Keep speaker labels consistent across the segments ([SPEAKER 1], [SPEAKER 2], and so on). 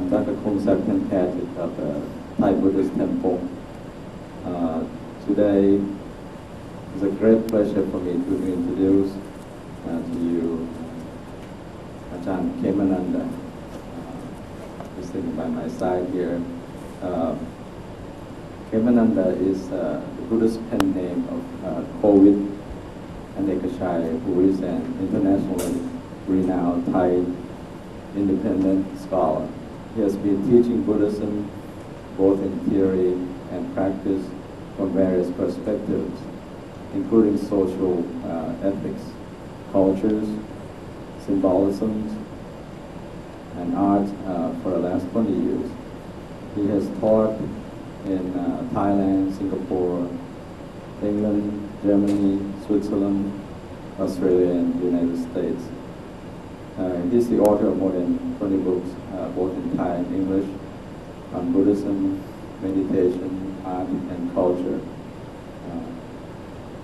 [SPEAKER 1] Dr. Khomsak Tenpatit of the Thai Buddhist Temple. Today it's a great pleasure for me to introduce to you Ajarn Khemananda, who's sitting by my side here. Khemananda is the Buddhist pen name of Kovit Anakachai, who is an internationally renowned Thai independent scholar. He has been teaching Buddhism both in theory and practice from various perspectives, including social ethics, cultures, symbolisms, and art for the last 20 years. He has taught in Thailand, Singapore, England, Germany, Switzerland, Australia, and the United States. He's the author of more than 20 books, both in Thai and English, on Buddhism, meditation, art, and culture.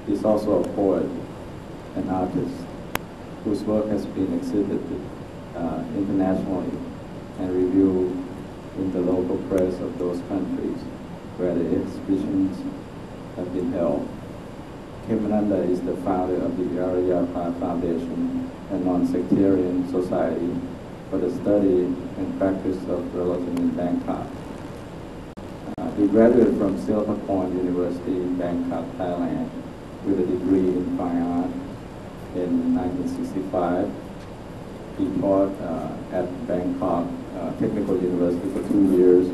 [SPEAKER 1] He's also a poet and artist whose work has been exhibited internationally and reviewed in the local press of those countries where the exhibitions have been held. Khemananda is the founder of the Ajarn Foundation, a non-sectarian society for the study and practice of religion in Bangkok. He graduated from Silver Point University in Bangkok, Thailand, with a degree in fine art in 1965. He taught at Bangkok Technical University for 2 years,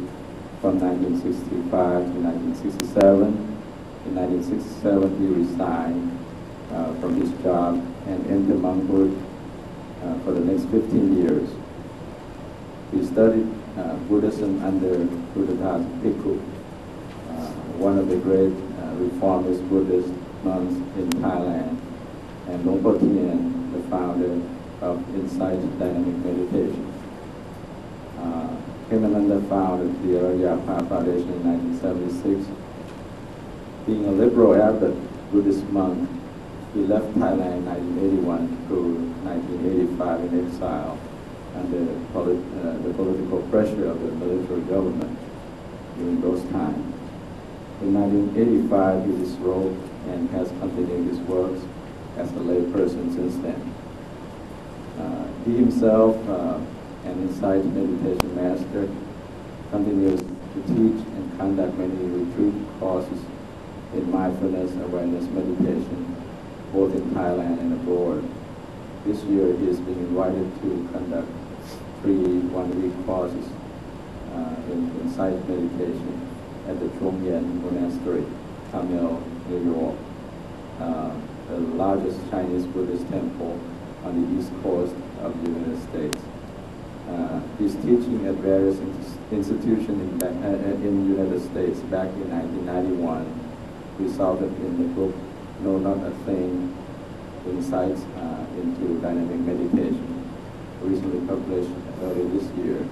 [SPEAKER 1] from 1965 to 1967. In 1967, he resigned from his job and entered monkhood for the next 15 years. He studied Buddhism under Buddhadasa Bhikkhu, one of the great reformist Buddhist nuns in Thailand, and Longpo Tien, the founder of Insight Dynamic Meditation. Khemananda founded the Ajarn Foundation in 1976. Being a liberal abbot Buddhist monk, he left Thailand in 1981 through 1985 in exile under the political pressure of the military government during those times. In 1985, he disrobed and has continued his works as a layperson since then. He himself, an insight meditation master, continues to teach and conduct many retreat courses in mindfulness, awareness, meditation, both in Thailand and abroad. This year he has been invited to conduct 3 one-week courses in insight meditation at the Trung Yen Monastery, Tamil, New York, the largest Chinese Buddhist temple on the east coast of the United States. His teaching at various institutions in the United States back in 1991 resulted in the book Know Not a Thing, Insights into Dynamic Meditation, recently published earlier this year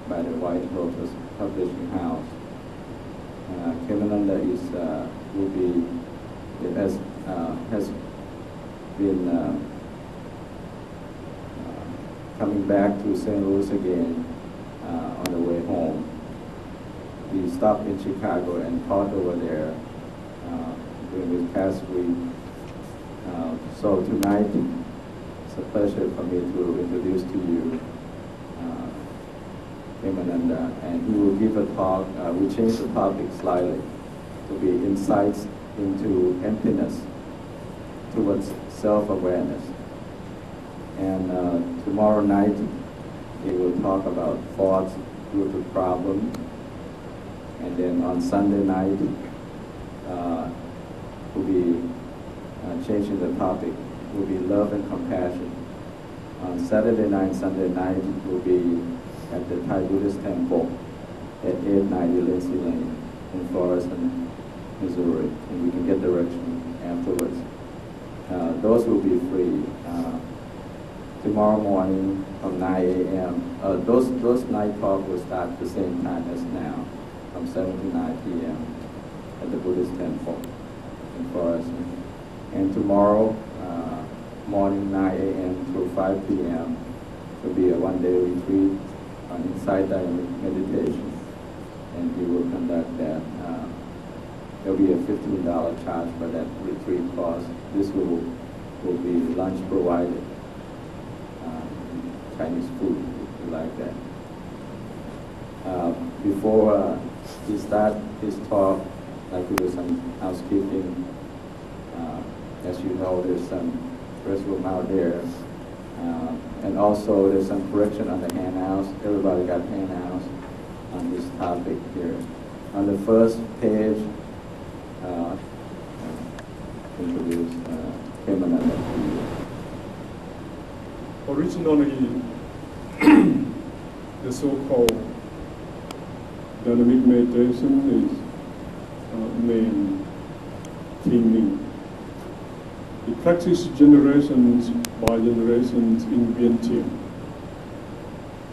[SPEAKER 1] by the White Lotus Publishing House. Khemananda has been coming back to St. Louis again on the way home. He stopped in Chicago and taught over there during this past week. So tonight, it's a pleasure for me to introduce to you Khemananda, and he will give a talk. We changed the topic slightly to be insights into emptiness towards self-awareness. And tomorrow night, he will talk about thoughts due to problems. And then on Sunday night, we'll be changing the topic. Will be love and compassion. On Saturday night, Sunday night, we'll be at the Thai Buddhist Temple at 890 Lindsay Lane in Florissant, Missouri, and you can get direction afterwards. Those will be free. Tomorrow morning from 9 a.m. Those night talks will start at the same time as now, from 7 to 9 p.m. at the Buddhist Temple in Florissant. And tomorrow morning 9 a.m. through 5 p.m. will be a one-day retreat on Insight Dynamic Meditation, and we will conduct that. There'll be a $15 charge for that retreat cost. This will be lunch provided, Chinese food, if you like that. Before he start his talk, I'd like to do some housekeeping. As you know, there's some restroom out there. And also there's some correction on the handouts. Everybody got handouts on this topic here. On the first page, introduce Khemananda.
[SPEAKER 2] Originally, the so-called dynamic meditation is named Tingling. It practiced generations by generations in Vientiane.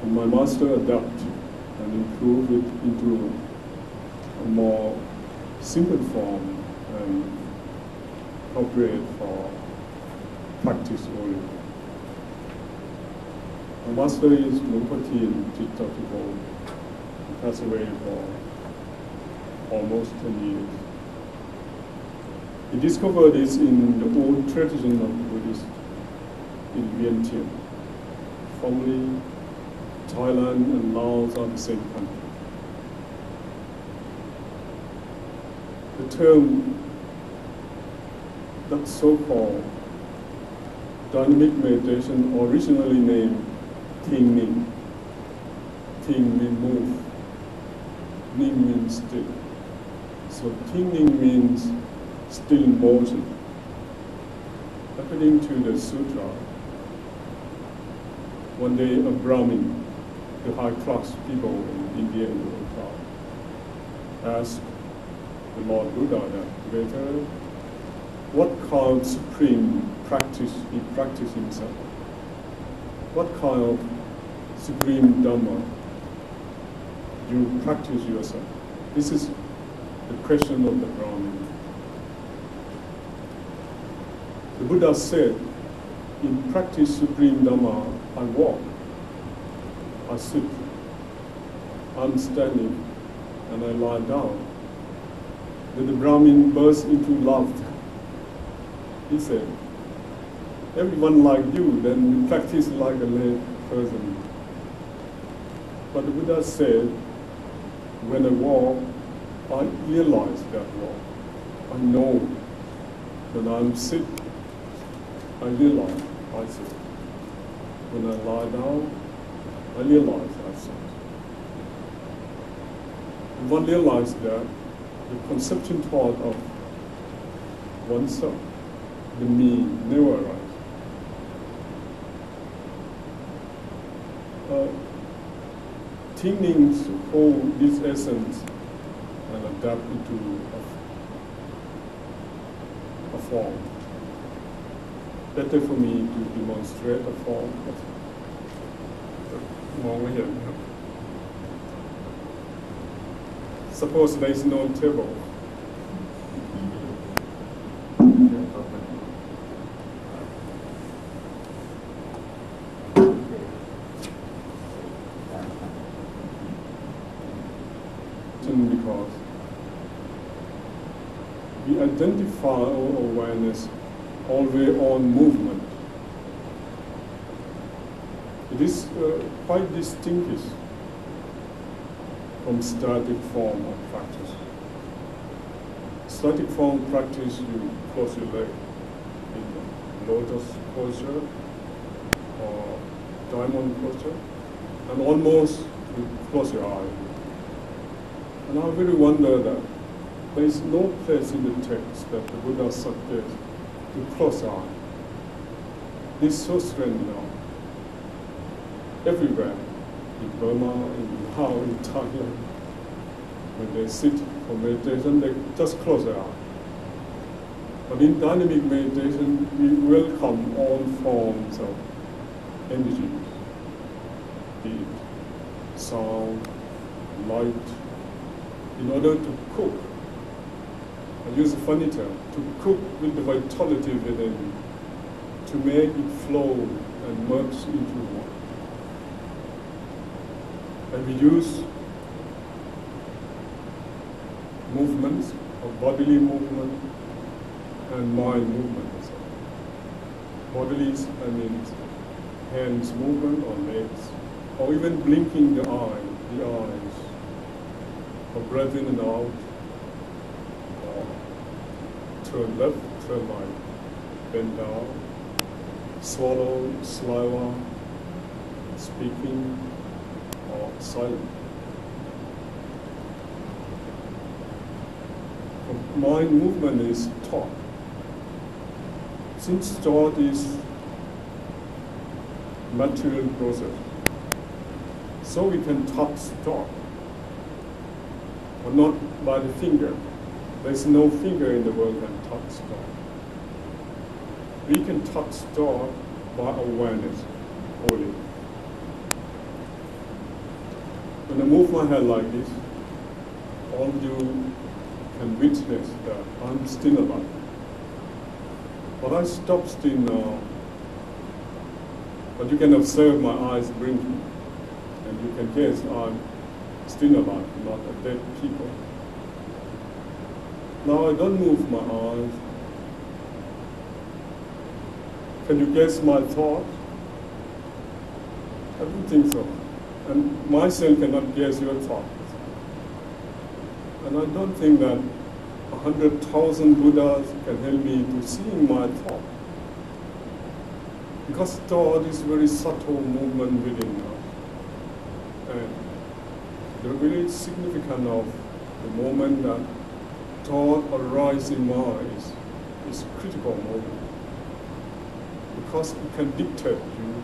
[SPEAKER 2] And my master adapted and improved it into a more simple form and appropriate for practice only. My master is Lumpati Chittatipo. He passed away for almost 10 years. He discovered this in the old tradition of Buddhists in Vientiane. Formerly, Thailand and Laos are the same country. The term, that so-called dynamic meditation, originally named Ting Ning. Ting means move, Ning means still. So Ting Ning means still motion. According to the sutra, one day a Brahmin, the high-class people in India and Nepal, asked the Lord Buddha that later, what kind of supreme practice he practiced himself? What kind of supreme Dhamma you practice yourself? This is the question of the Brahmin. The Buddha said, in practice supreme Dhamma, I walk, I sit, I'm standing, and I lie down. Then the Brahmin burst into laughter. He said, everyone like you, then you practice like a lay person. But the Buddha said, when I walk, I realize that walk. I know. When I'm sick, I realize I sit. When I lie down, I realize I sit. And one realized that the conception thought of oneself, the me, never arises. Thinkings hold this essence and adapt it to a form. Better for me to demonstrate a form. Suppose there is no table. Because we identify our awareness always on movement. It is quite distinguished from static form of practice. Static form practice, you close your leg in lotus posture or diamond posture, and almost you close your eye. And I really wonder that there is no place in the text that the Buddha suggests to close our eye. This is so strange now. Everywhere, in Burma, in Laos, in Thailand, when they sit for meditation, they just close their eye. But in dynamic meditation, we welcome all forms of energy, be it sound, light, in order to cook. I use a funny term, to cook with the vitality within, to make it flow and merge into one. And we use movements, of bodily movement and mind movement as well. Bodily, I mean hands movement or legs, or even blinking the eyes, or breath in and out, or turn left, turn right, bend down, swallow, saliva, speaking, or silent. Mind movement is thought. Since thought is material process, so we can touch thought, but not by the finger. There's no finger in the world that can touch thought. We can touch thought by awareness only. When I move my hand like this, all of you can witness that I'm still alive. But I stop still now. But you can observe my eyes blinking, and you can guess I'm still alive, not a dead people. Now I don't move my eyes. Can you guess my thought? I don't think so. And myself cannot guess your thought. And I don't think that 100,000 Buddhas can help me to seeing my thought. Because thought is very subtle movement within us. And the really significant of the moment that thought arises in mind is critical moment. Because it can dictate you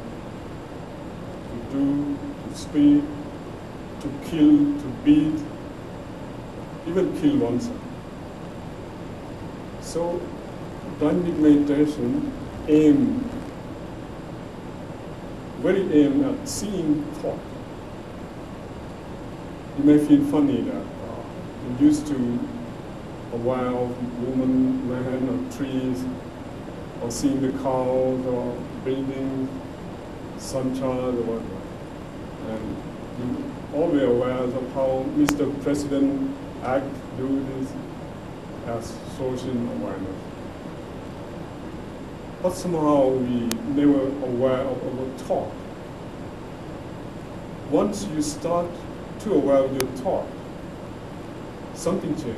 [SPEAKER 2] to do, to speak, to kill, to beat, even kill oneself. So, dynamic meditation very aim at seeing thought. You may feel funny that you used to aware of woman, man, or trees, or seeing the cows, or buildings, sunshine, or whatnot. And you always aware of how Mr. President act, do this as social awareness. But somehow we never aware of our thought. Once you start to aware of your thought, something changes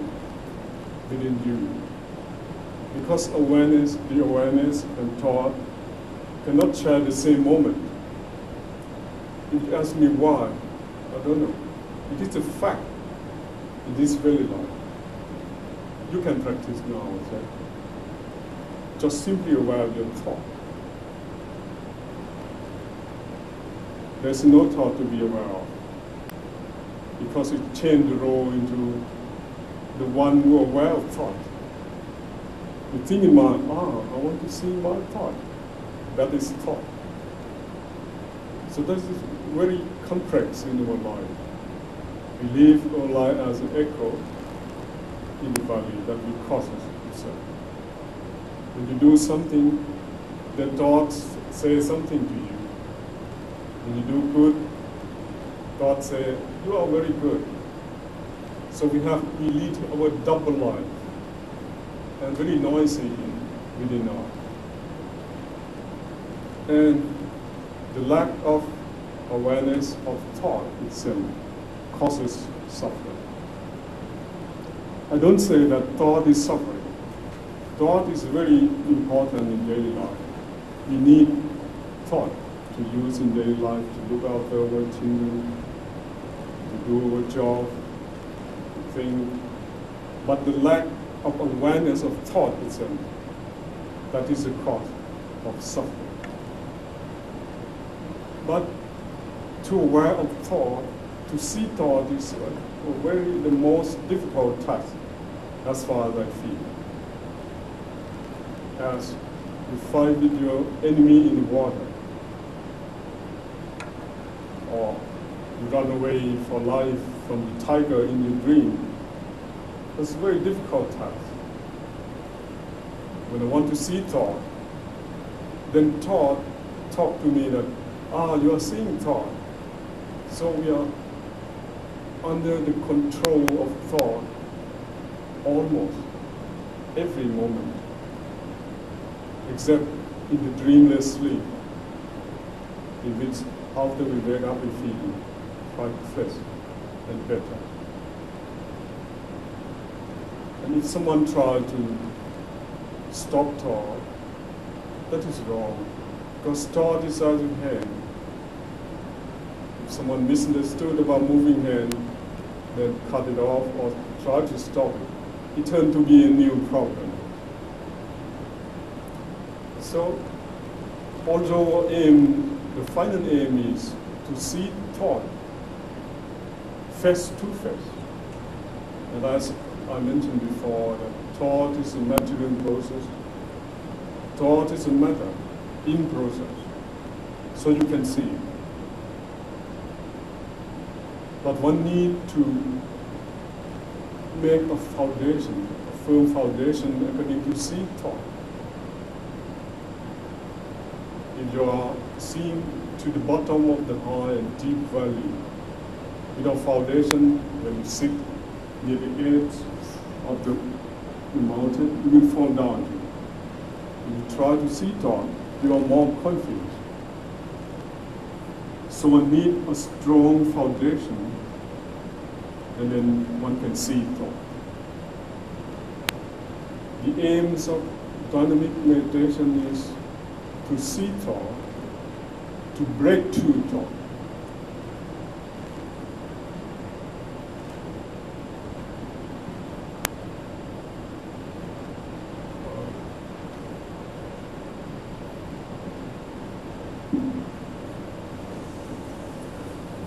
[SPEAKER 2] within you. Because the awareness and thought cannot share the same moment. If you ask me why, I don't know. It is a fact. It is very long. You can practice now, okay? Just simply aware of your thought. There's no thought to be aware of, because it changed the role into the one who is aware of thought. You think in mind, I want to see my thought. That is thought. So this is very complex in our life. We live our life as an echo in the body that we cause itself. When you do something, the thoughts say something to you. When you do good, thoughts say, you are very good. So we lead our double life, and very noisy within us. And the lack of awareness of thought itself causes suffering. I don't say that thought is suffering. Thought is very important in daily life. We need thought to use in daily life, to look after our children, to do our job, to think. But the lack of awareness of thought itself, that is the cause of suffering. But to aware of thought, to see thought is the most difficult task, as far as I feel. As you fight with your enemy in the water, or you run away for life from the tiger in your dream. It's a very difficult task. When I want to see thought, then thought talk to me that, you are seeing thought. So we are under the control of thought almost every moment, except in the dreamless sleep, in which after we wake up we feel quite fresh and better. And if someone tries to stop thought, that is wrong, because thought is out of hand. If someone misunderstood about moving hand, then cut it off or try to stop it, it turned to be a new problem. So, although the final aim is to see thought face to face, and as I mentioned before, that thought is a material process, thought is a matter in process, so you can see it. But one needs to make a foundation, a firm foundation according to see thought. If you are seeing to the bottom of the high and deep valley, without foundation, when you sit near the edge of the mountain, you will fall down. If you try to see thought, you are more confused. So one needs a strong foundation, and then one can see thought. The aims of dynamic meditation is to see thought, to break through thought.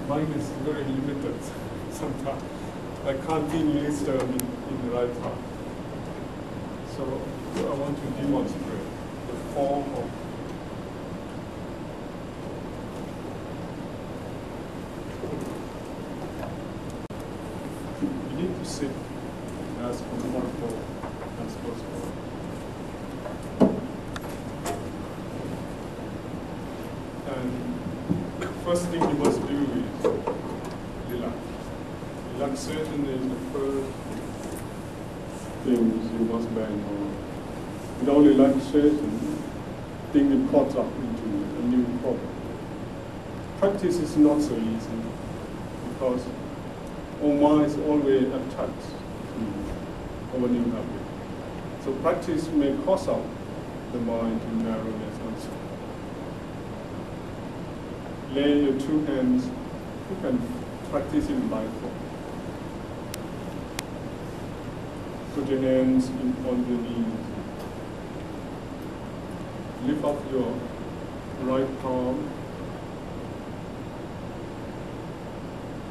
[SPEAKER 2] Mind is very limited sometimes. I can't be released in the right time. So I want to demonstrate the form of you need to sit as comfortable as possible. And first thing you must do is relax. Relaxation is the first thing you must learn on. Without relaxation, things will caught up into a new problem. Practice is not so easy because our mind is always attached to our new habit. So practice may cause out the mind to narrowness also. Lay your two hands, you can practice in mindful. Put your hands on your knees. Lift up your right palm.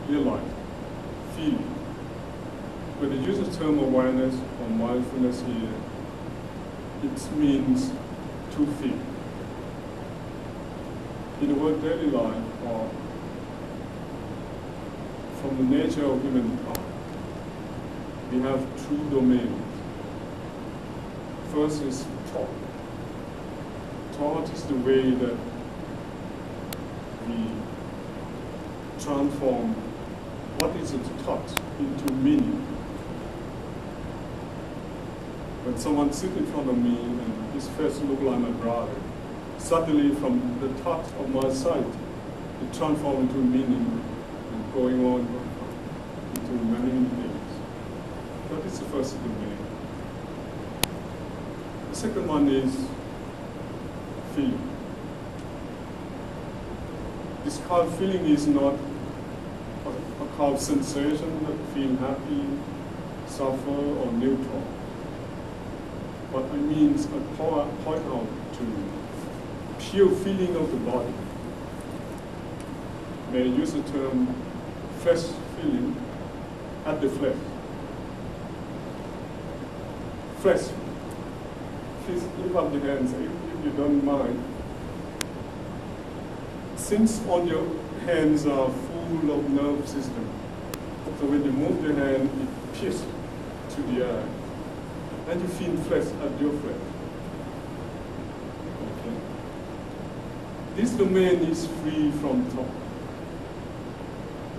[SPEAKER 2] Realize, feel. When you use the term awareness or mindfulness here, it means to feel. In our daily life, or from the nature of humankind, we have two domains. First is thought. Thought is the way that we transform what is a thought into meaning. When someone sits in front of me and his face looks like my brother, suddenly from the thought of my sight, it transforms into meaning and going on into many things. That is the first domain. The second one is feeling. This kind of feeling is not a kind of sensation that feel happy, suffer, or neutral. But it means a point out to pure feeling of the body. May I use the term flesh feeling at the flesh. Flesh. Please lift up the hands if you don't mind. Since on your hands are full of nerve system, so when you move the hand, it pierces to the eye, and you feel flesh at your flesh. Okay. This domain is free from thought.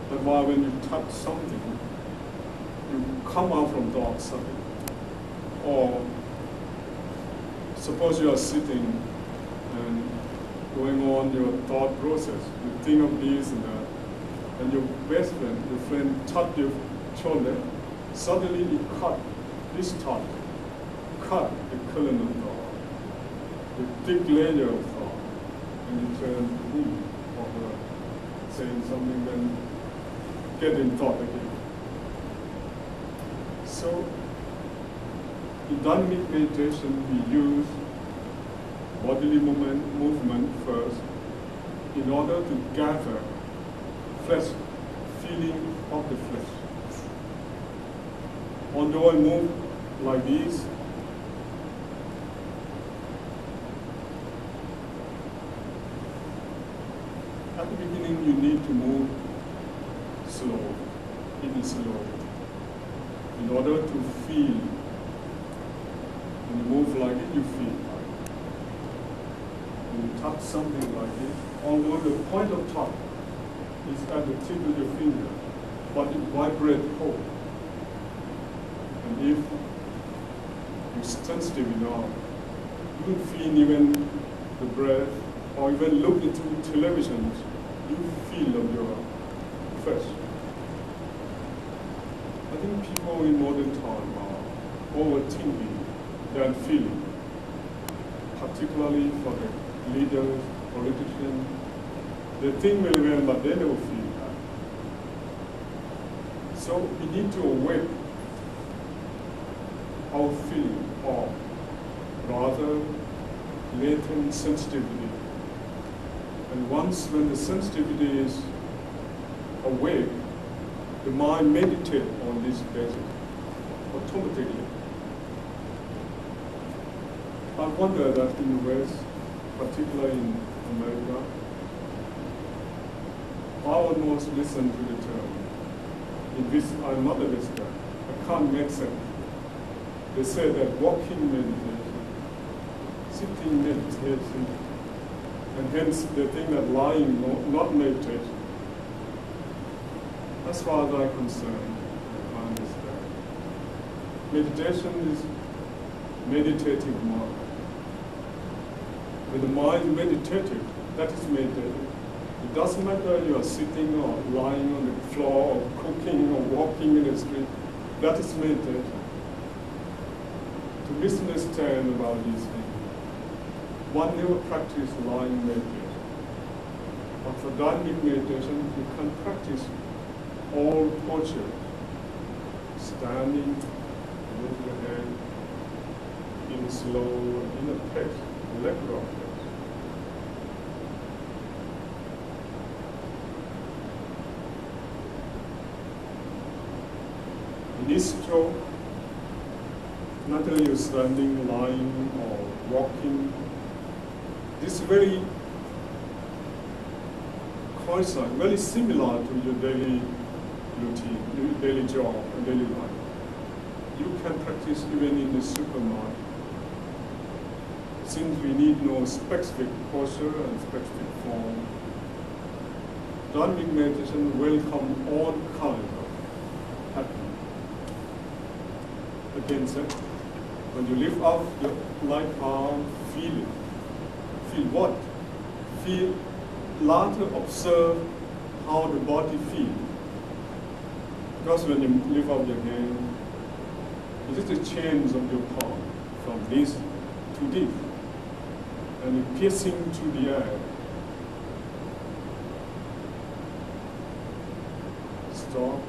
[SPEAKER 2] That's why when you touch something, you come out from the outside. Or suppose you are sitting and going on your thought process. You think of this and that, and your best friend, your friend touched your shoulder, suddenly you cut this thought, cut the current of thought, the thick layer of thought, and you turn him or her, saying something, then get in thought again. So, in dynamic meditation, we use bodily movement first in order to gather flesh, feeling of the flesh. Although I move like this, at the beginning you need to move slow, even slow, in order to feel. When you move like it, you feel. When you touch something like this, although the point of touch is at the tip of your finger, but it vibrates whole. And if you're sensitive enough, you can feel even the breath, or even look into television, you feel of your flesh. I think people in modern time are overthinking than feeling, particularly for the leaders, politicians. They think very well, but they never feel that. So we need to awake our feeling, or rather latent sensitivity. And once when the sensitivity is awake, the mind meditates on this basis automatically. I wonder that in the West, particularly in America, I almost listen to the term. In this, I'm not a visitor. I can't make sense. They say that walking meditation, sitting meditation, and hence they think that lying, not meditation. As far as I'm concerned, I understand. Meditation is meditative mind. When the mind is meditative, that is meditative. It doesn't matter you are sitting or lying on the floor or cooking or walking in the street. That is meditation. To misunderstand about these things, one never practice lying meditation. But for dynamic meditation, you can practice all postures. Standing, lift your head, in slow, in a pace, leg rock pace. In this stroke, not only you're standing, lying, or walking, this is very coincide, very similar to your daily routine, your daily job, and daily life. You can practice even in the supermarket. Since we need no specific posture and specific form, dynamic meditation welcomes all kinds of happening. Again, sir, when you lift up your right arm, feel it. Feel what? Feel, learn to observe how the body feels. Because when you lift up your hand, it is the change of your palm from this to this, and it's piercing to the air. Stop,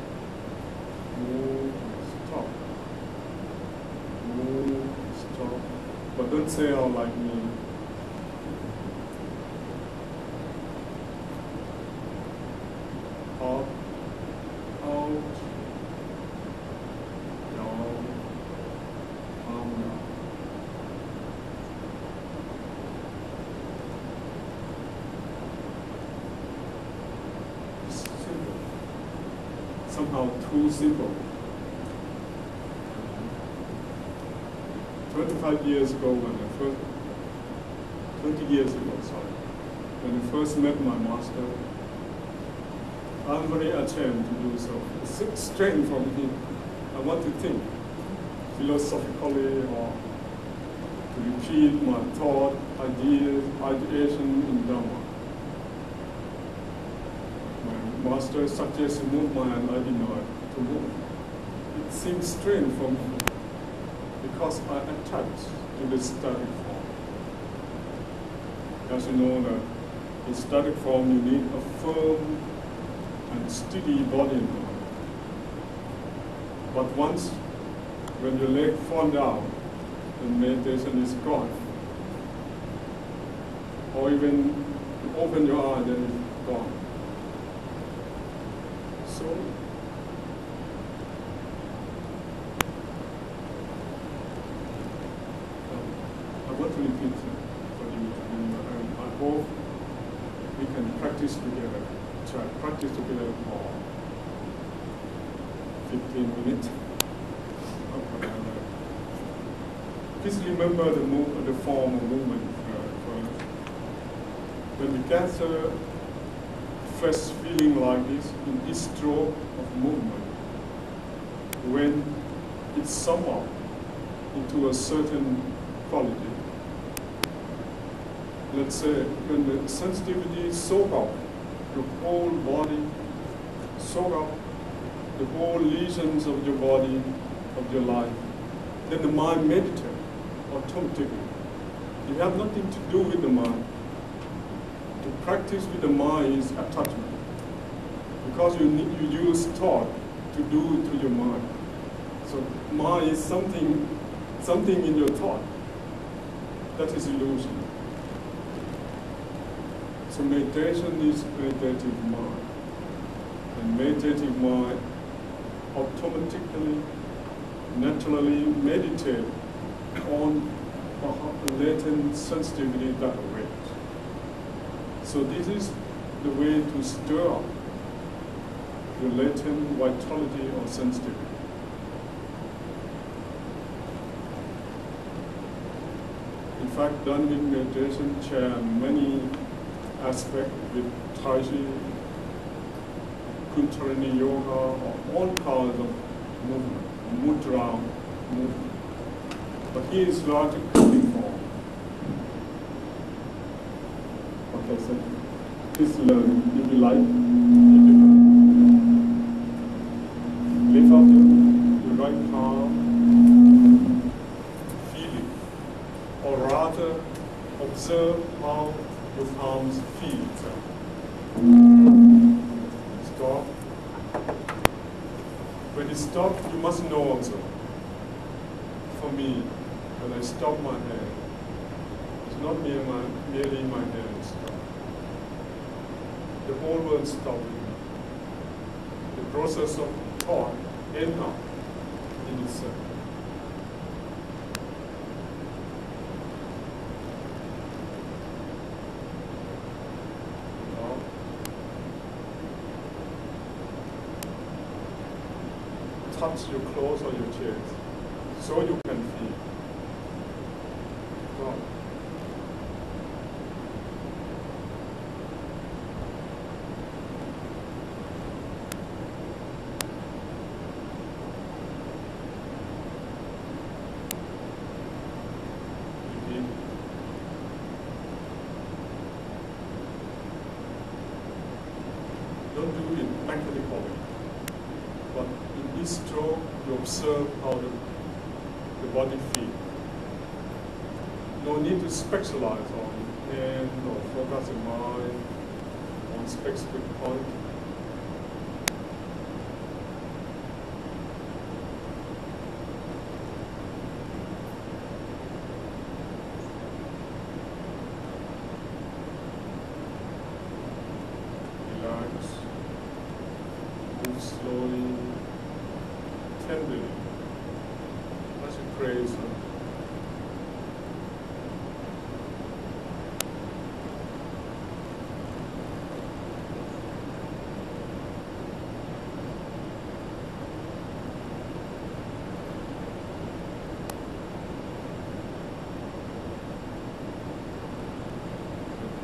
[SPEAKER 2] move, stop, move, stop. But don't say, "Oh, like me." Up, out, down, palm down. It's simple. Somehow too simple. 25 years ago, when I first, 20 years ago, sorry, when I first met my master, I'm very ashamed to do so. It's strange for me. I want to think philosophically or to repeat my thought, ideas, ideation in Dhamma. My master suggests to move mind, I deny to move. It seems strange for me because I attach to the static form. As you know, that in static form you need a firm and steady body and mind. But once, when your leg fall down, the meditation is gone. Or even you open your eye, then it's gone. So, I want to repeat for you, and I hope we can practice together. Try practice together for 15 minutes. Please remember the form of movement first. When we gather fresh feeling like this in each stroke of movement, when it sums up into a certain quality, let's say when the sensitivity soak up the whole body, soak up the whole lesions of your body, of your life, then the mind meditates automatically. You have nothing to do with the mind. To practice with the mind is attachment. Because you use thought to do it to your mind. So mind is something in your thought. That is illusion. So meditation is meditative mind. And meditative mind automatically, naturally meditate on a latent sensitivity that awaits. So this is the way to stir up your latent vitality or sensitivity. In fact, done with meditation, share many aspects with Tai Chi, Kundalini Yoga, or all kinds of movement, mudra movement. But here is largely coming form. Okay, so please learn if you like. Lift up your right palm, feel it, or rather observe how your palms feel itself. Stop. When you stop, you must know also. For me, when I stop my hand, it's not merely my hand stop. The whole world stopping. The process of thought ends up in itself. Now, touch your clothes or your chest so you can feel. God. Don't do it mechanically, but in each stroke you observe how the body feels. No need to specialize on hand or focus your mind on specific point. Relax, move slowly, tenderly, as you praise.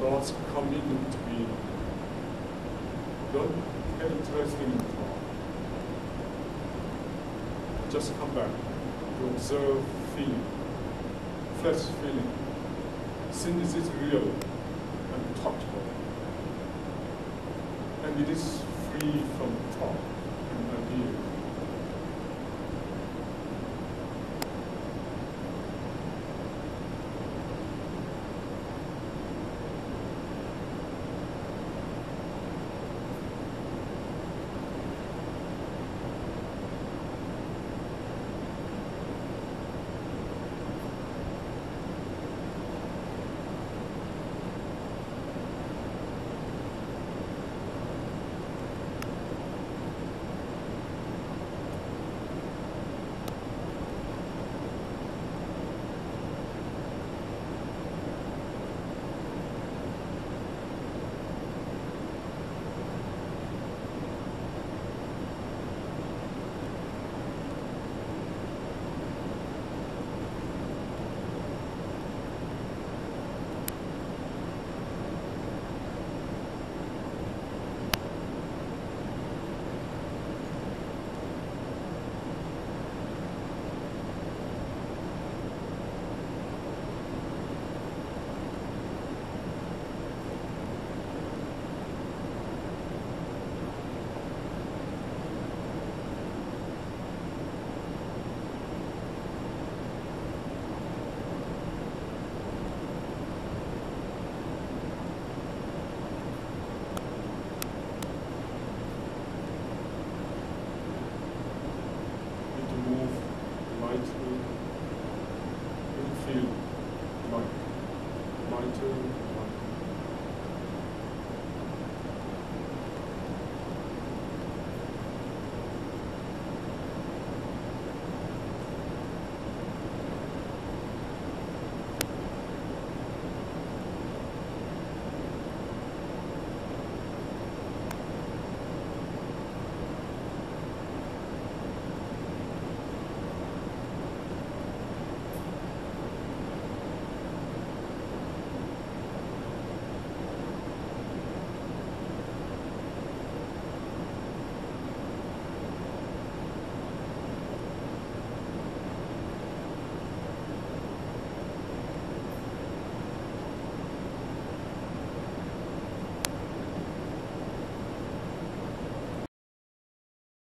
[SPEAKER 2] Thoughts come in between. Don't get interested in thought. Just come back to observe feeling, flesh feeling. Since it is real and tactile, and it is free from thought and idea.